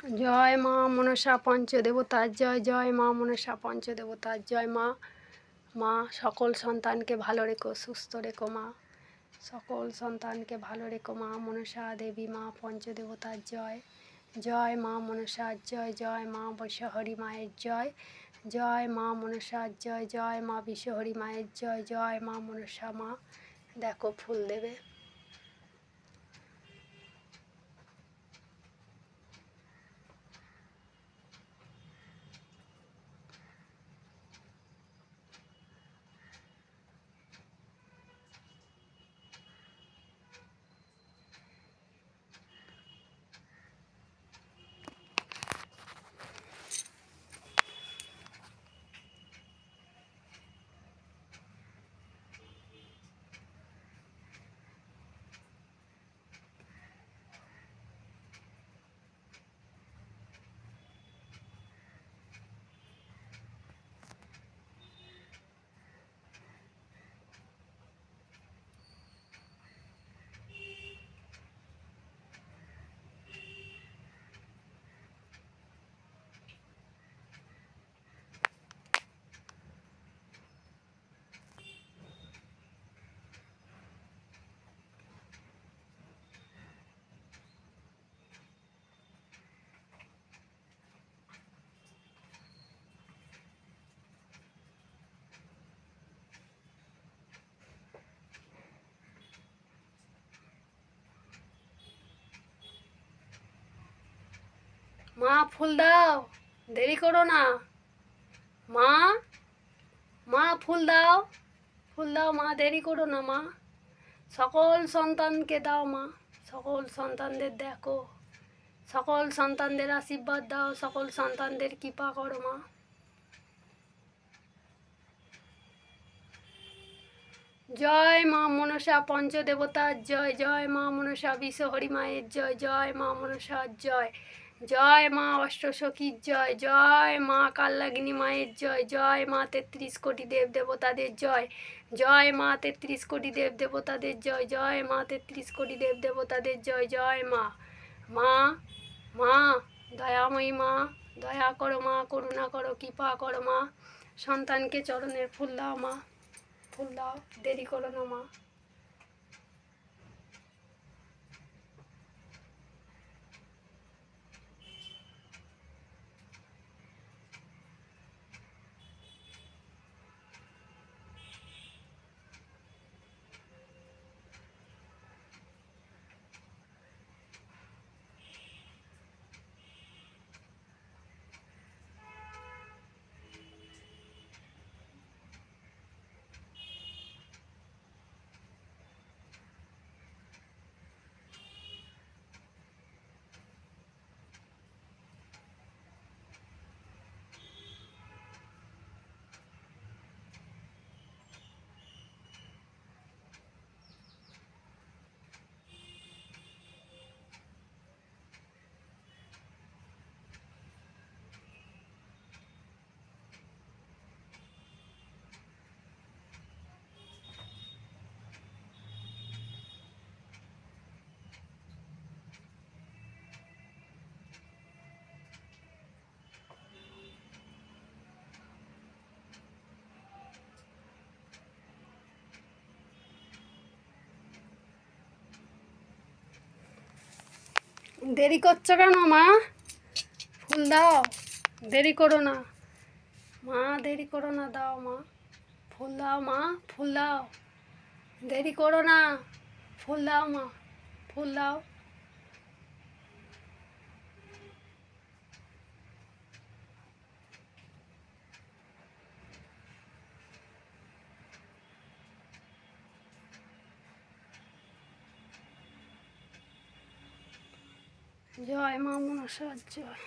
জয় মা মনসা পঞ্চদেবতার জয়। জয় মা মনসা পঞ্চদেবতার জয়। মা মা সকল সন্তানকে ভালো রেখো, সুস্থ রেখো মা। সকল সন্তানকে ভালো রেখো মা। মনসা দেবী মা পঞ্চদেবতার জয়। জয় মা মনসার জয়। জয় মা বিশ্বহরি মায়ের জয়। জয় মা মনসার জয়। জয় মা বিশ্বহরি মায়ের জয়। জয় মা মনসা। মা দেখো ফুল দেবে। মা ফুল দাও, দেরি করো না। মা মা ফুল দাও, ফুল দাও মা, দেরি করো না মা। সকল সন্তানকে দাও মা, সকল সন্তানদের দেখো, সকল সন্তানদের আশীর্বাদ দাও, সকল সন্তানদের কৃপা করো মা। জয় মা মনসা পঞ্চদেবতার জয়। জয় মা মনসা বিশ্বহরি মায়ের জয়। জয় মা মনসার জয়। জয় মা অষ্টসখীর জয়। জয় মা কাল্যাগিনী মায়ের জয়। জয় মা ৩৩ কোটি দেব দেবতাদের জয়। জয় মা ৩৩ কোটি দেব দেবতাদের জয়। জয় মা ৩৩ কোটি দেব দেবতাদের জয়। জয় মা। মা মা দয়াময়ী মা, দয়া করো মা, করুণা করো, কৃপা করো মা। সন্তানকে চরণের ফুল দাও মা, ফুল দাও, দেরি করো না মা। দেরি করছো কেন মা? ফুল দাও, দেরি করো না মা, দেরি করো না, দাও মা, ফুল দাও মা, ফুল দাও, দেরি করো না, ফুল দাও মা, ফুল দাও। জয় মা মনসার জয়।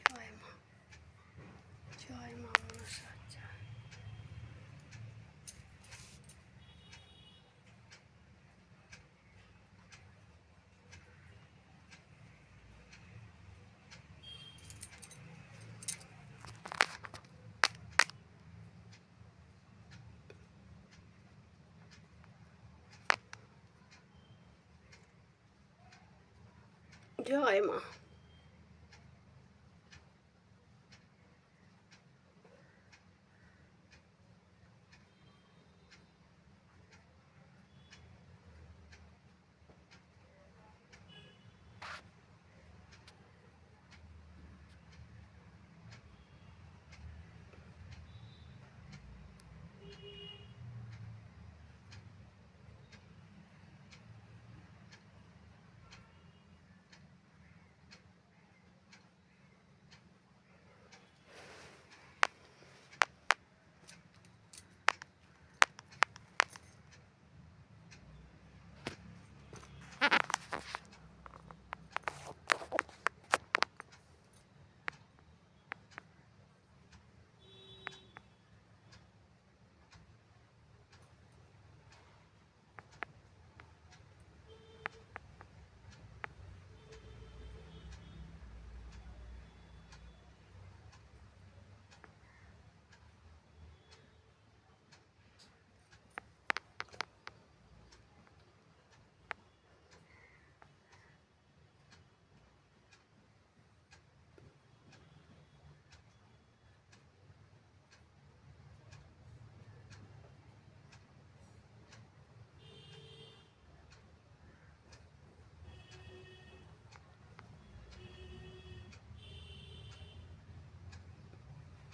জয় মা, জয় মা মনসার জয়। জয় মা।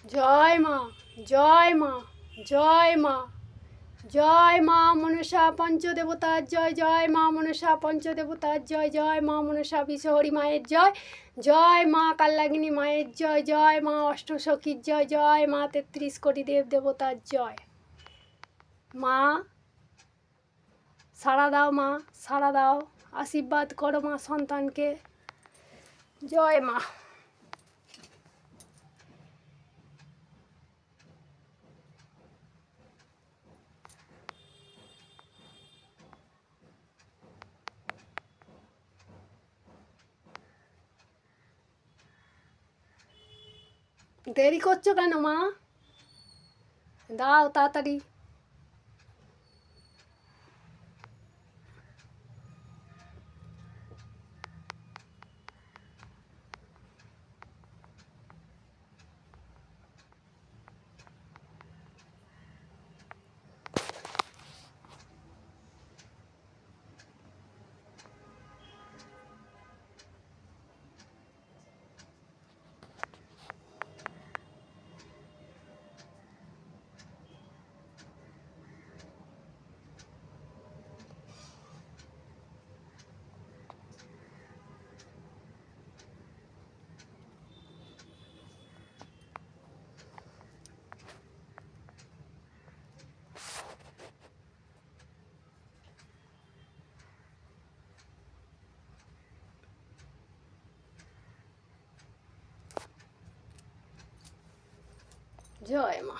জয় মা, জয় মা, জয় মা, জয় মা মনসা পঞ্চদেবতার জয়, জয় মা মনসা পঞ্চদেবতার জয়, জয় মা মনসা বিশ্বহরি মায়ের জয়, জয় মা কাল্যাগিনী মায়ের জয়, জয় মা অষ্টসখীর জয়, জয় মা ৩৩ কোটি দেব দেবতার জয়। মা সাড়া দাও, মা সাড়া দাও, আশীর্বাদ করো মা সন্তানকে। জয় মা। দেরি করছো কেন মা? দাও তাড়াতাড়ি। জয় মা।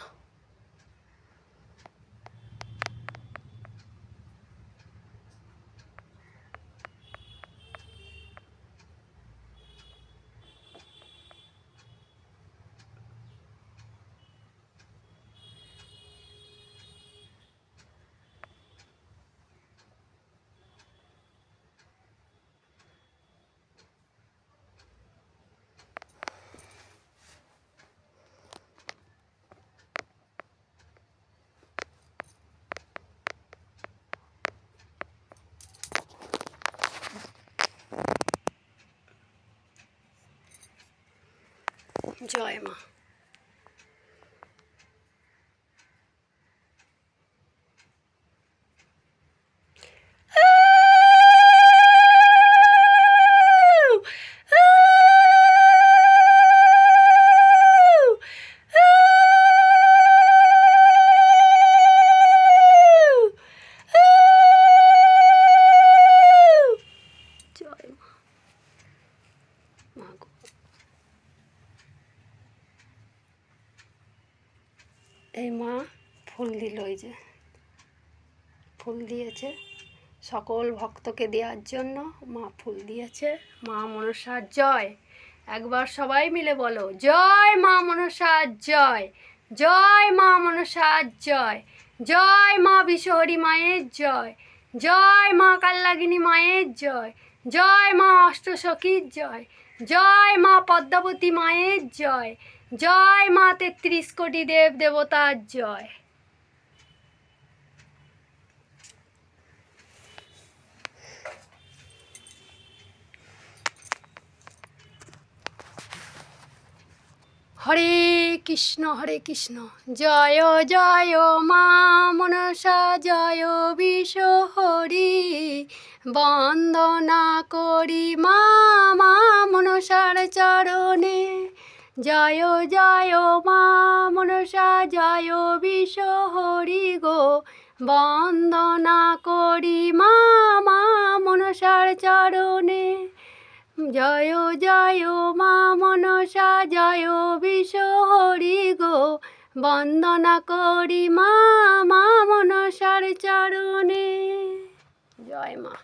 জয় মা। এই মা ফুল দিল, ওই যে ফুল দিয়েছে সকল ভক্তকে দেওয়ার জন্য, মা ফুল দিয়েছে। মা মনসার জয়। একবার সবাই মিলে বলো, জয় মা মনসার জয়, জয় মা মনসার জয়, জয় মা বিশ্বহরি মায়ের জয়, জয় মা কাল্যাগিনী মায়ের জয়, জয় মা অষ্টসখীর জয়, জয় মা পদ্মাবতী মায়ের জয়, জয় মা ৩৩ কোটি দেব দেবতার জয়। হরে কৃষ্ণ জয় জয় মা মনসা জয় বিশ্বহরি, বন্দনা করি মা মা মনসার চরণে। জয় জয় মা মনসা জয় বিশ্বহরি গো, বন্দনা করি মা মা মনসার চরণে। জয় জয় মা মনসা জয় বিশ্বহরি গো, বন্দনা করি মা মা মনসার চরণে। জয় মা।